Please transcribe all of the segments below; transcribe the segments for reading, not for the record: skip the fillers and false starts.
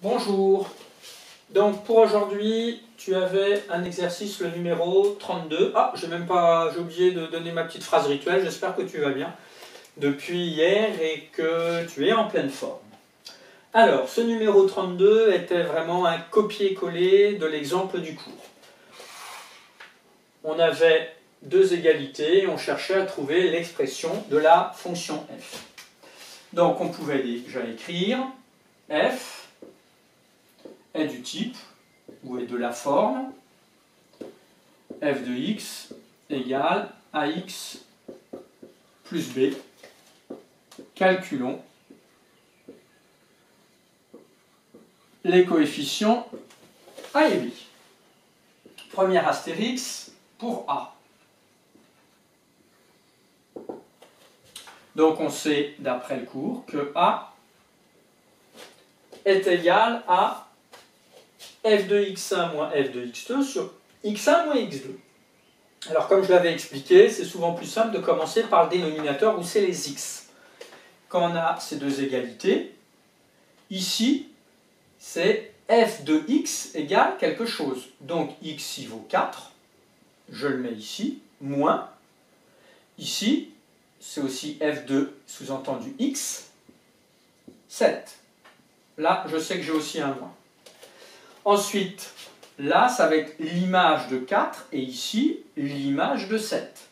Bonjour. Donc pour aujourd'hui, tu avais un exercice, le numéro 32. Ah, j'ai oublié de donner ma petite phrase rituelle. J'espère que tu vas bien depuis hier et que tu es en pleine forme. Alors, ce numéro 32 était vraiment un copier-coller de l'exemple du cours. On avait deux égalités et on cherchait à trouver l'expression de la fonction f. Donc on pouvait déjà écrire f est du type, ou est de la forme, f de x égale ax plus b. Calculons les coefficients a et b. Premier astérix pour a. Donc on sait d'après le cours que a est égal à f de x1 moins f de x2 sur x1 moins x2. Alors comme je l'avais expliqué, c'est souvent plus simple de commencer par le dénominateur où c'est les x. Quand on a ces deux égalités, ici, c'est f de x égale quelque chose. Donc x y vaut 4, je le mets ici, moins, ici, c'est aussi f de, sous-entendu x, 7. Là, je sais que j'ai aussi un moins. Ensuite, là, ça va être l'image de 4 et ici, l'image de 7.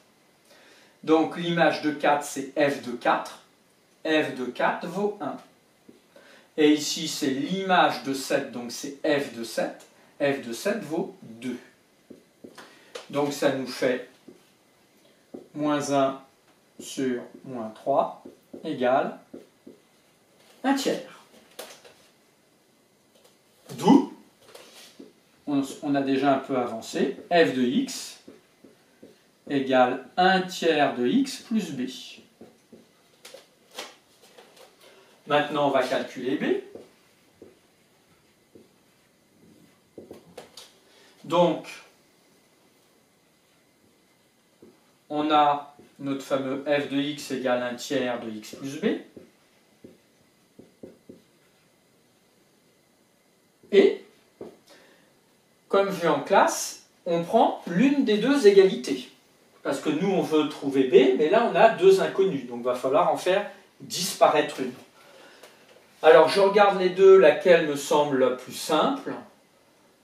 Donc l'image de 4, c'est f de 4. f de 4 vaut 1. Et ici, c'est l'image de 7, donc c'est f de 7. f de 7 vaut 2. Donc ça nous fait moins 1 sur moins 3 égale 1 tiers. D'où, on a déjà un peu avancé, f de x égale 1 tiers de x plus b. Maintenant, on va calculer b. Donc, on a notre fameux f de x égale 1 tiers de x plus b. Et, comme vu en classe, on prend l'une des deux égalités. Parce que nous, on veut trouver b, mais là, on a deux inconnus. Donc, il va falloir en faire disparaître une. Alors, je regarde les deux, laquelle me semble la plus simple.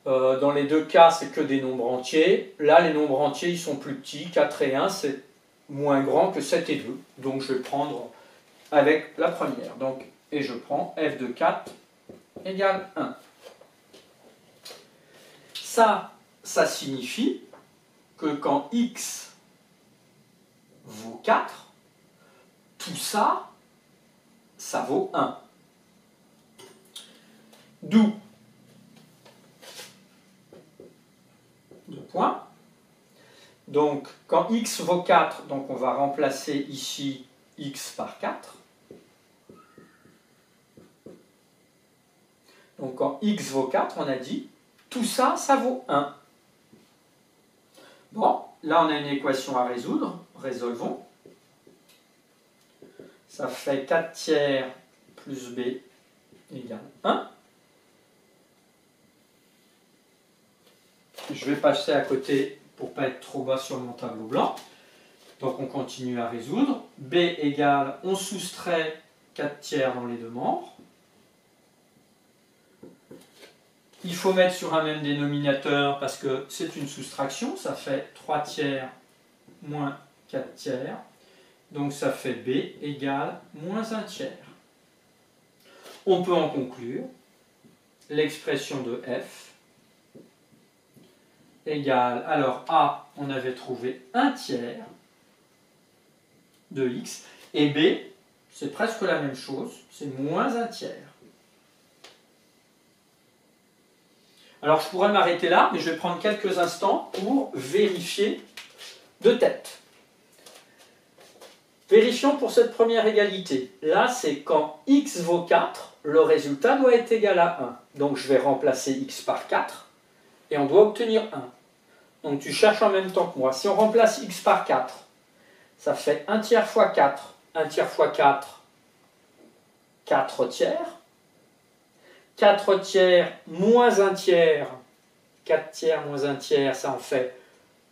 Dans les deux cas, c'est que des nombres entiers. Là, les nombres entiers, ils sont plus petits. 4 et 1, c'est moins grand que 7 et 2. Donc, je vais prendre avec la première. Donc, et je prends f de 4 égale 1. Ça signifie que quand x vaut 4, tout ça, ça vaut 1. D'où 2 points. Donc, quand x vaut 4, donc on va remplacer ici x par 4. Donc, quand x vaut 4, on a dit, tout ça, ça vaut 1. Bon, là, on a une équation à résoudre. Résolvons. Ça fait 4 tiers plus b égale 1. Je vais passer à côté pour ne pas être trop bas sur mon tableau blanc. Donc on continue à résoudre. B égale, on soustrait 4 tiers dans les deux membres. Il faut mettre sur un même dénominateur parce que c'est une soustraction. Ça fait 3 tiers moins 4 tiers. Donc ça fait B égale moins 1 tiers. On peut en conclure l'expression de f égale, alors A, on avait trouvé 1 tiers de x, et B, c'est presque la même chose, c'est moins 1 tiers. Alors je pourrais m'arrêter là, mais je vais prendre quelques instants pour vérifier de tête. Vérifions pour cette première égalité. Là, c'est quand x vaut 4, le résultat doit être égal à 1. Donc je vais remplacer x par 4, et on doit obtenir 1. Donc tu cherches en même temps que moi. Si on remplace x par 4, ça fait 1 tiers fois 4. 1 tiers fois 4, 4 tiers. 4 tiers moins 1 tiers, 4 tiers moins 1 tiers, ça en fait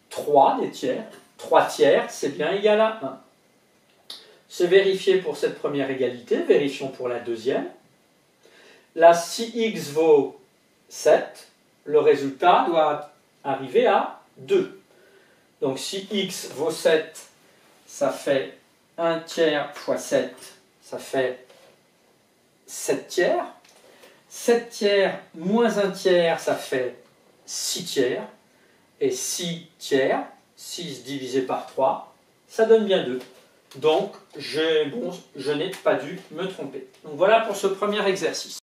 3 des tiers. 3 tiers, c'est bien égal à 1. C'est vérifié pour cette première égalité, vérifions pour la deuxième. Là, si x vaut 7, le résultat doit arriver à 2. Donc si x vaut 7, ça fait 1 tiers fois 7, ça fait 7 tiers. 7 tiers moins 1 tiers, ça fait 6 tiers. Et 6 tiers, 6 divisé par 3, ça donne bien 2. Donc, je n'ai pas dû me tromper. Donc voilà pour ce premier exercice.